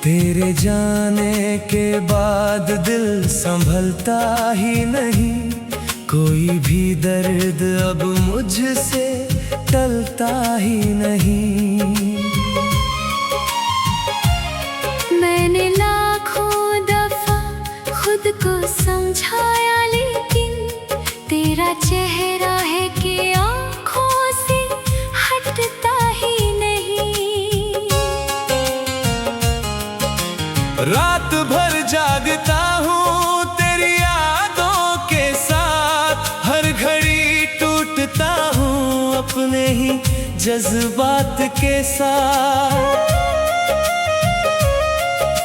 तेरे जाने के बाद दिल संभलता ही नहीं, कोई भी दर्द अब मुझसे टलता ही नहीं। मैंने लाखों दफा खुद को समझाया, लेकिन तेरा चेहरा है कि आँखों से हटता ही नहीं। रात भर जागता हूँ तेरी यादों के साथ, हर घड़ी टूटता हूँ अपने ही जज्बात के साथ।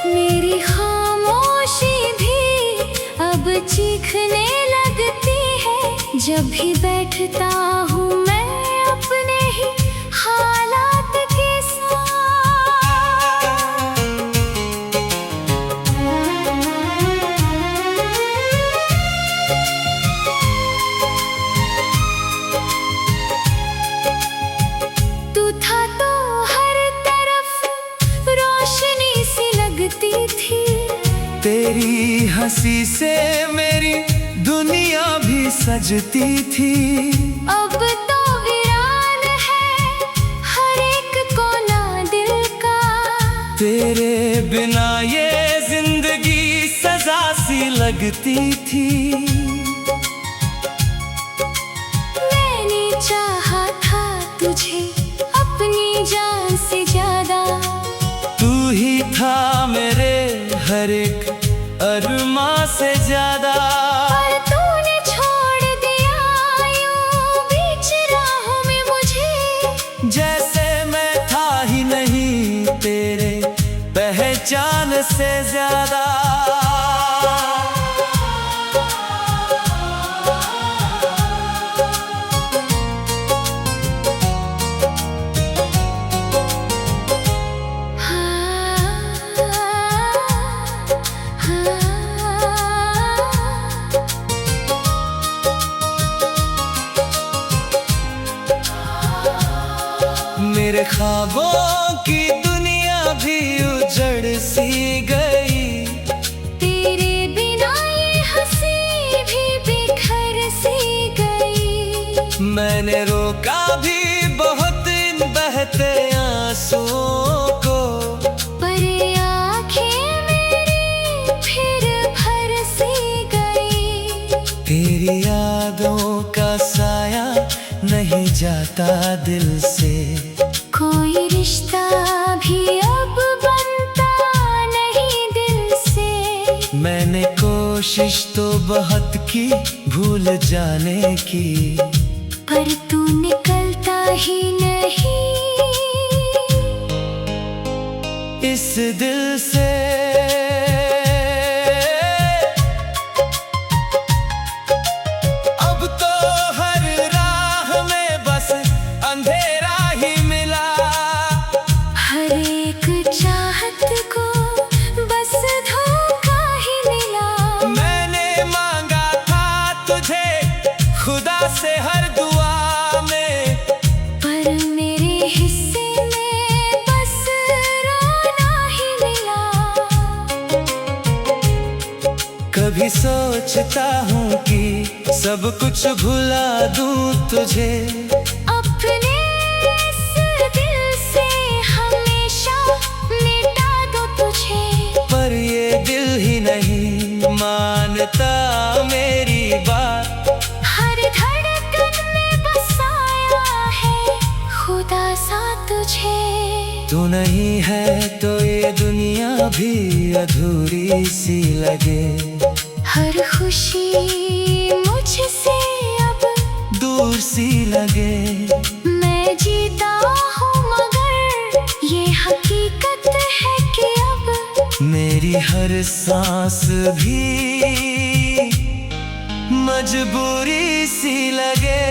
मेरी खामोशी भी अब चीखने लगती है, जब भी बैठता हूँ मैं अपने ही हालात के साथ। तू था तो हर तरफ रोशनी सी लगती थी, तेरी हंसी से मेरी दुनिया भी सजती थी। अब तो वीरान है हर एक कोना दिल का, तेरे बिना ये जिंदगी सजा सी लगती थी। मैंने चाहा था तुझे अपनी जान से ज्यादा, तू ही था मेरे हर एक अरमां से ज्यादा। पर तूने छोड़ दिया यूं बीच राहों में मुझे, जैसे मैं था ही नहीं तेरे पहचान से ज्यादा। मेरे ख्वाबों की दुनिया भी उजड़ सी गई, तेरे बिना ये हंसी भी बिखर सी गई। मैंने रोका भी बहुत इन बहते आंसुओं को, पर आँखें मेरी फिर भर सी गई। तेरी यादों का साया नहीं जाता दिल से, कोई रिश्ता भी अब बनता नहीं दिल से। मैंने कोशिश तो बहुत की भूल जाने की, पर तू निकलता ही नहीं इस दिल से। अब तो हर राह में बस अंधेरा ही मिला, हर एक चाहत को बस धोखा ही मिला। मैंने मांगा था तुझे खुदा से हर दुआ में, पर मेरे हिस्से में बस रोना ही मिला। कभी सोचता हूँ कि सब कुछ भुला दूँ तुझे, अपने इस दिल से हमेशा मिटा दो तुझे। पर ये दिल ही नहीं मानता मेरी बात, हर धड़कन में बसाया है खुदा सा तुझे। तू नहीं है तो ये दुनिया भी अधूरी सी लगे, हर खुशी मुझसे अब दूर सी लगे। मैं जीता हूँ मगर ये हकीकत है कि अब मेरी हर सांस भी मजबूरी सी लगे।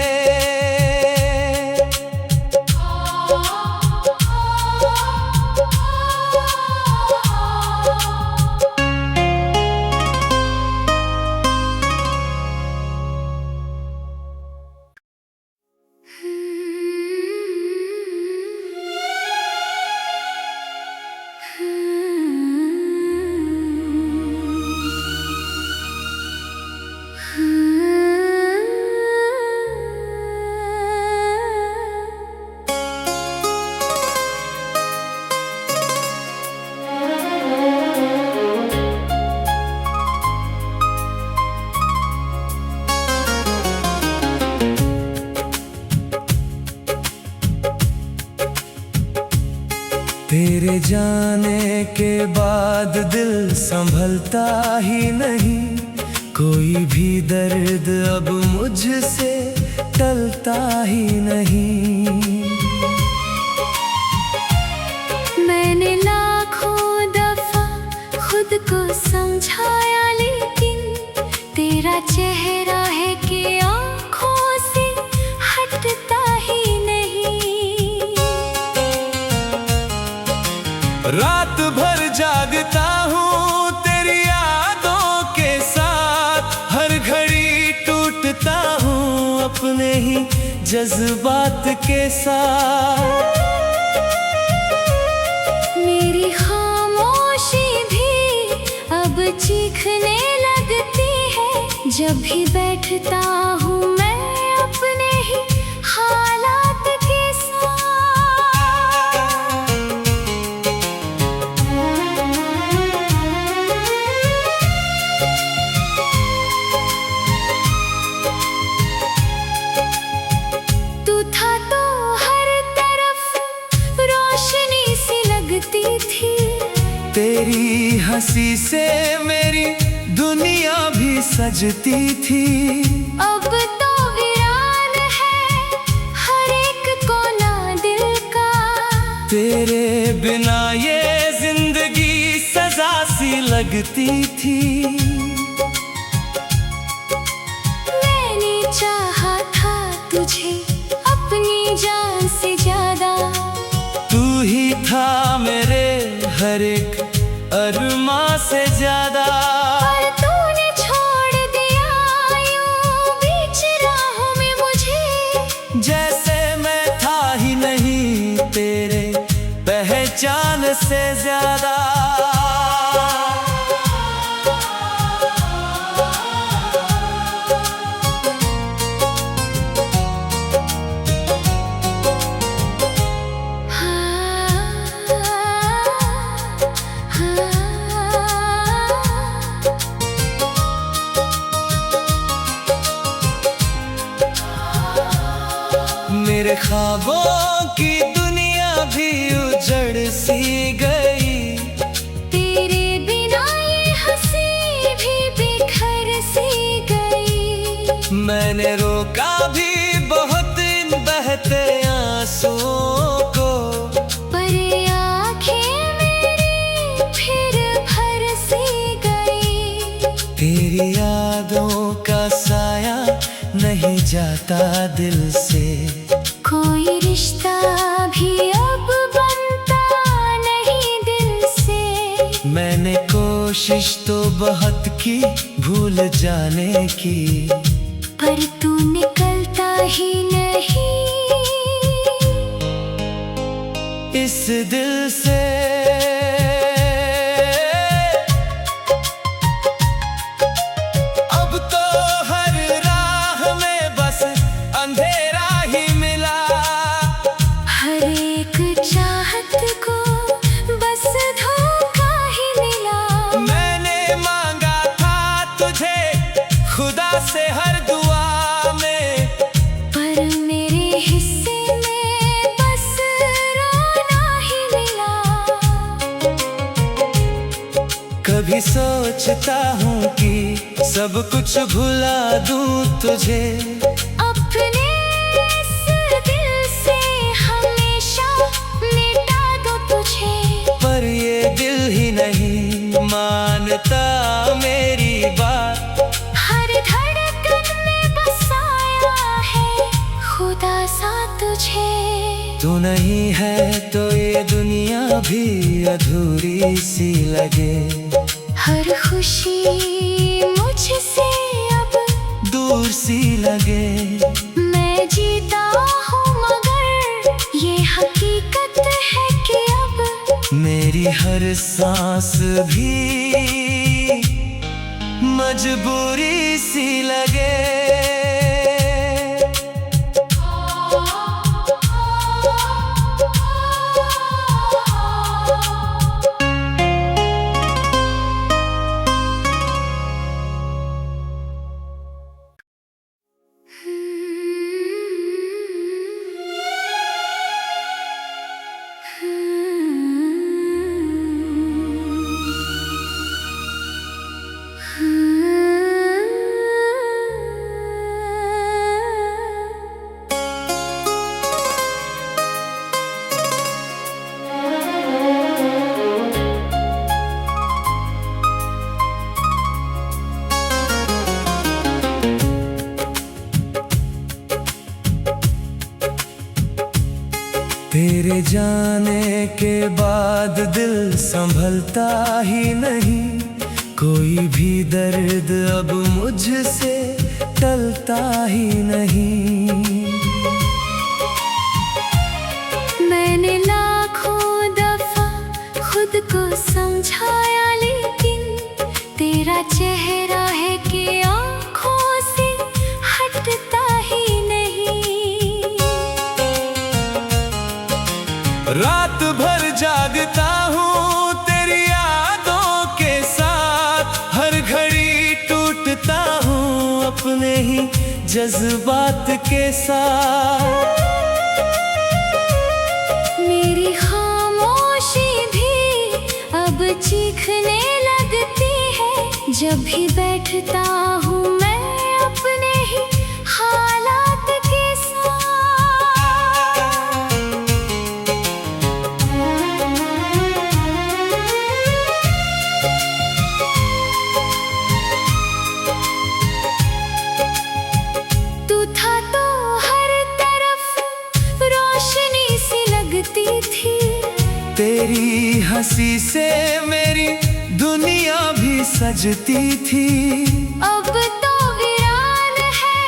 तेरे जाने के बाद दिल संभलता ही नहीं, कोई भी दर्द अब मुझसे टलता ही नहीं। मैंने लाखों दफा खुद को समझाया, लेकिन तेरा चेहरा है कि आँखों से हटता ही नहीं। रात भर जागता हूँ तेरी यादों के साथ, हर घड़ी टूटता हूँ अपने ही जज्बात के साथ। मेरी खामोशी भी अब चीखने लगती है, जब भी बैठता हूँ मैं अपने ही हालात के साथ। तू था तो हर तरफ रोशनी सी लगती थी, तेरी हंसी से मेरी दुनिया भी सजती थी। अब तो वीरान है हर एक कोना दिल का, तेरे बिना ये जिंदगी सजा सी लगती थी। मैंने चाहा था तुझे अपनी जान से ज्यादा, तू ही था मेरे हर एक अरमां से ज्यादा। पर तूने छोड़ दिया यूं बीच राहों में मुझे, जैसे मैं था ही नहीं तेरे पहचान से ज्यादा। मेरे ख्वाबों की दुनिया भी उजड़ सी गई, तेरे बिना ये हंसी भी बिखर सी गई। मैंने रोका भी बहुत इन बहते आंसुओं को, पर आँखें मेरी फिर भर सी गई। तेरी यादों का साया नहीं जाता दिल से, कोई रिश्ता भी अब बनता नहीं दिल से। मैंने कोशिश तो बहुत की भूल जाने की, पर तू निकलता ही नहीं इस दिल से। अब तो हर राह में बस अंधेरा ही मिला, हर एक चाहत को बस धोखा ही मिला। मैंने मांगा था तुझे खुदा से हर दुआ में, पर मेरे हिस्से में बस रोना ही मिला। कभी सोचता हूँ कि सब कुछ भुला दूँ तुझे, अपने इस दिल से हमेशा मिटा दो तुझे। पर ये दिल ही नहीं मानता मेरी बात, हर धड़कन में बसाया है खुदा सा तुझे। तू नहीं है तो ये दुनिया भी अधूरी सी लगे, हर खुशी मुझसे अब दूर सी लगे। मैं जीता हूँ मगर ये हकीकत है कि अब मेरी हर सांस भी मजबूरी सी लगे। तेरे जाने के बाद दिल संभलता ही नहीं, कोई भी दर्द अब मुझसे टलता ही नहीं। मैंने लाखों दफा खुद को समझाया, लेकिन तेरा चेहरा है कि आँखों से हटता ही नहीं। रात भर जागता हूँ तेरी यादों के साथ, हर घड़ी टूटता हूँ अपने ही जज्बात के साथ। मेरी खामोशी भी अब चीखने लगती है, जब भी बैठता हूँ मैं अपने ही हालात के साथ। तू था तो हर तरफ रोशनी सी लगती थी, तेरी हंसी से मेरी दुनिया भी सजती थी। अब तो वीरान है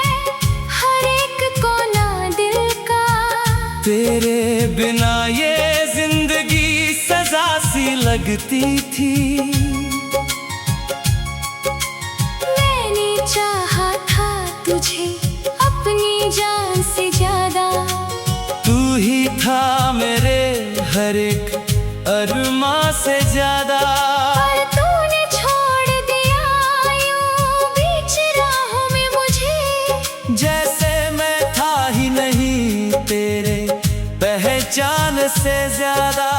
हर एक कोना दिल का, तेरे बिना ये जिंदगी सजा सी लगती थी। मैंने चाहा था तुझे अपनी जान से ज्यादा, तू ही था मेरे हर एक अरमां से ज्यादा। पर तूने छोड़ दिया यूं बीच राहों में मुझे, जैसे मैं था ही नहीं तेरे पहचान से ज्यादा।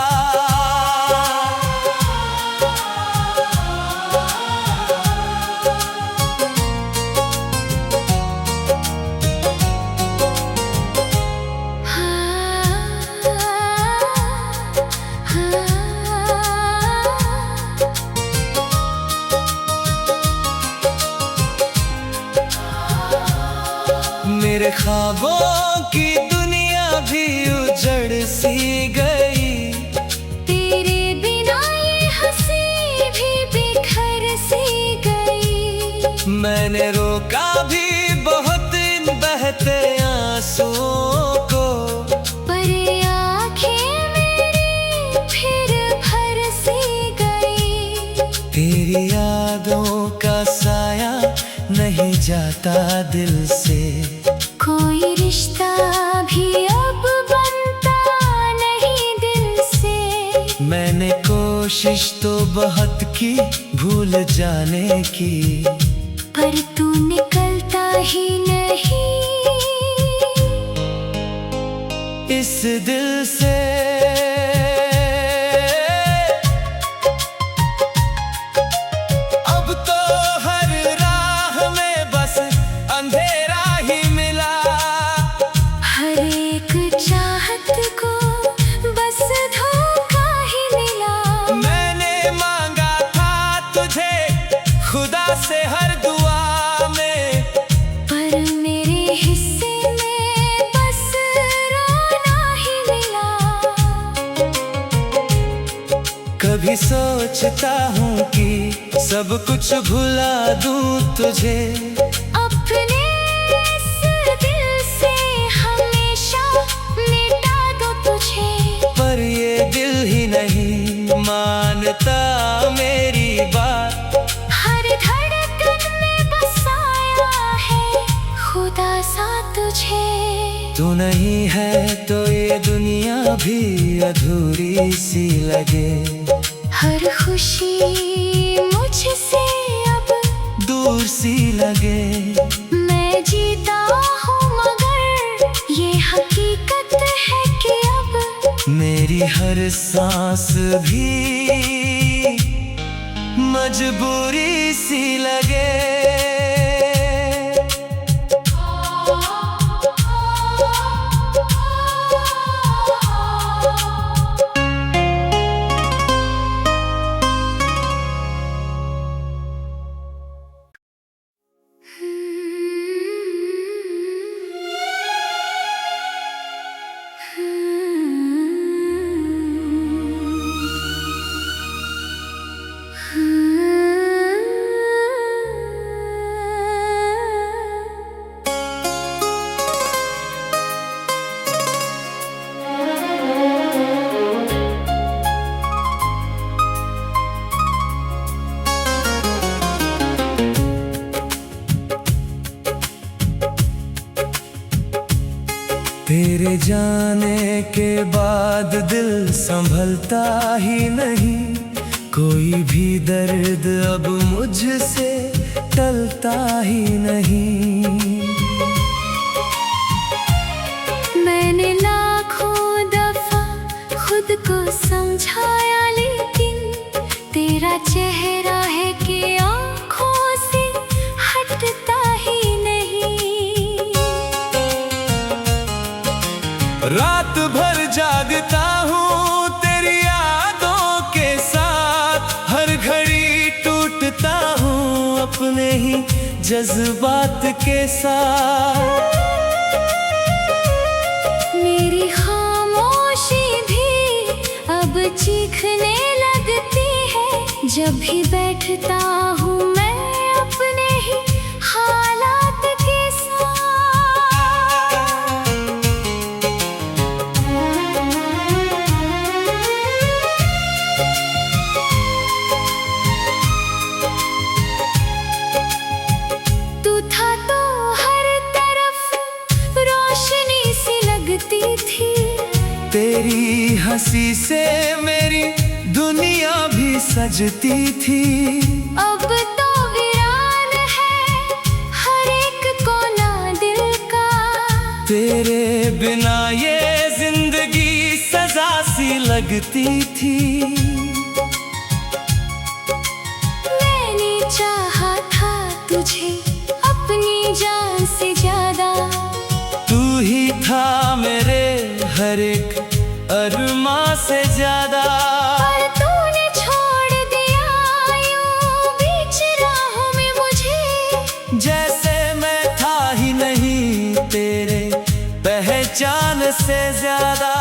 मेरे ख्वाबों की दुनिया भी उजड़ सी गई, तेरे बिना ये हंसी भी बिखर सी गई। मैंने रोका भी बहुत इन बहते आंसुओं को, पर आँखें मेरी फिर भर सी गई। तेरी यादों का साया नहीं जाता दिल से, कोई रिश्ता भी अब बनता नहीं दिल से। मैंने कोशिश तो बहुत की भूल जाने की, पर तू निकलता ही नहीं इस दिल से। अब तो हर राह में बस अंधेरा ही मिला, हर एक चाहत को बस धोखा ही मिला। मैंने मांगा था तुझे खुदा से हर दुआ में, पर मेरे हिस्से में बस रोना ही मिला। कभी सोचता हूँ कि सब कुछ भुला दूँ तुझे, अपने इस दिल से हमेशा मिटा दो तुझे। पर ये दिल ही नहीं मानता मेरी बात, हर धड़कन में बसाया है खुदा सा तुझे। तू नहीं है तो ये दुनिया भी अधूरी सी लगे, हर खुशी मुझसे अब दूर सी लगे। मैं जीता हूँ मगर ये हकीकत है कि अब मेरी हर सांस भी मजबूरी सी लगे। जाने के बाद दिल संभलता ही नहीं, कोई भी दर्द अब मुझसे टलता ही नहीं। मैंने लाखों दफा खुद को समझाया, लेकिन तेरा चेहरा है कि आँखों से हटता ही नहीं। रात भर जागता हूँ तेरी यादों के साथ, हर घड़ी टूटता हूँ अपने ही जज्बात के साथ। मेरी खामोशी भी अब चीखने लगती है, जब भी बैठता हूँ मैं अपने ही हालात के साथ। तू था तो हर तरफ रोशनी सी लगती थी, तेरी हंसी से मेरी दुनिया भी सजती थी। अब तो वीरान है हर एक कोना दिल का, तेरे बिना ये जिंदगी सजा सी लगती थी। मैंने चाहा था तुझे अपनी जान से ज्यादा, तू ही था मेरे हर एक अरमां से ज्यादा। पर तूने छोड़ दिया यूं बीच राहों में मुझे, जैसे मैं था ही नहीं तेरे पहचान से ज्यादा।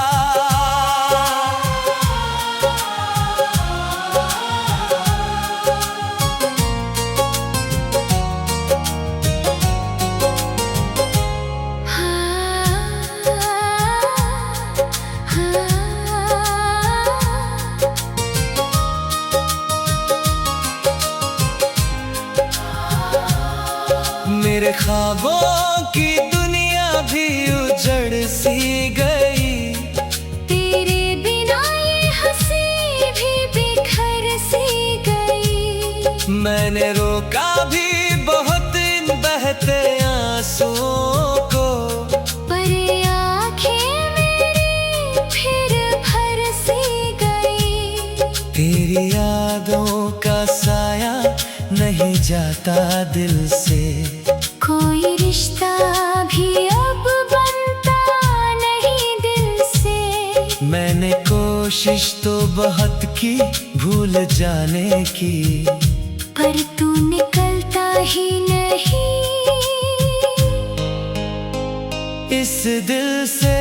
मेरे ख्वाबों की दुनिया भी उजड़ सी गई, तेरे बिना ये हंसी भी बिखर सी गई। मैंने रोका भी बहुत इन बहते आंसुओं को, पर आँखें मेरी फिर भर सी गई। तेरी यादों का साया नहीं जाता दिल से, कोई रिश्ता भी अब बनता नहीं दिल से। मैंने कोशिश तो बहुत की भूल जाने की, पर तू निकलता ही नहीं इस दिल से।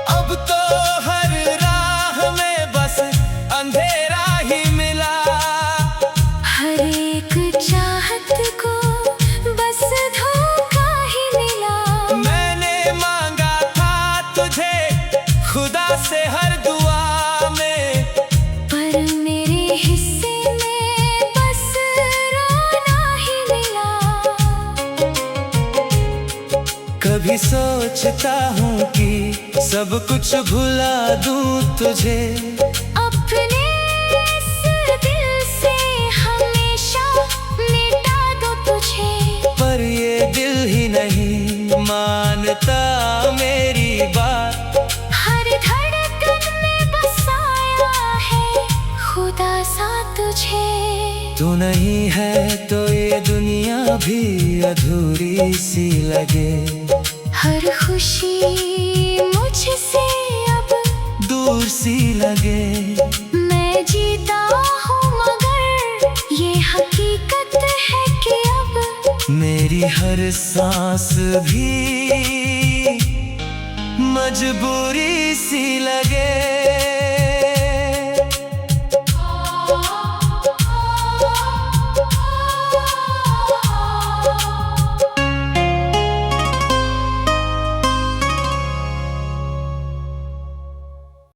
अब तो हर राह में बस अंधेरा ही मिला, हर एक चाहत को बस धोखा ही मिला। मैंने मांगा था तुझे खुदा से हर दुआ में, पर मेरे हिस्से में बस रोना ही मिला। कभी सोचता हूँ कि सब कुछ भुला दूँ तुझे, अपने इस दिल से हमेशा मिटा दो तुझे। पर ये दिल ही नहीं मानता मेरी बात, हर धड़कन में बसाया है खुदा सा तुझे। तू नहीं है तो ये दुनिया भी अधूरी सी लगे, हर खुशी मुझसे अब दूर सी लगे। मैं जीता हूँ मगर ये हकीकत है कि अब मेरी हर सांस भी मजबूरी सी लगे।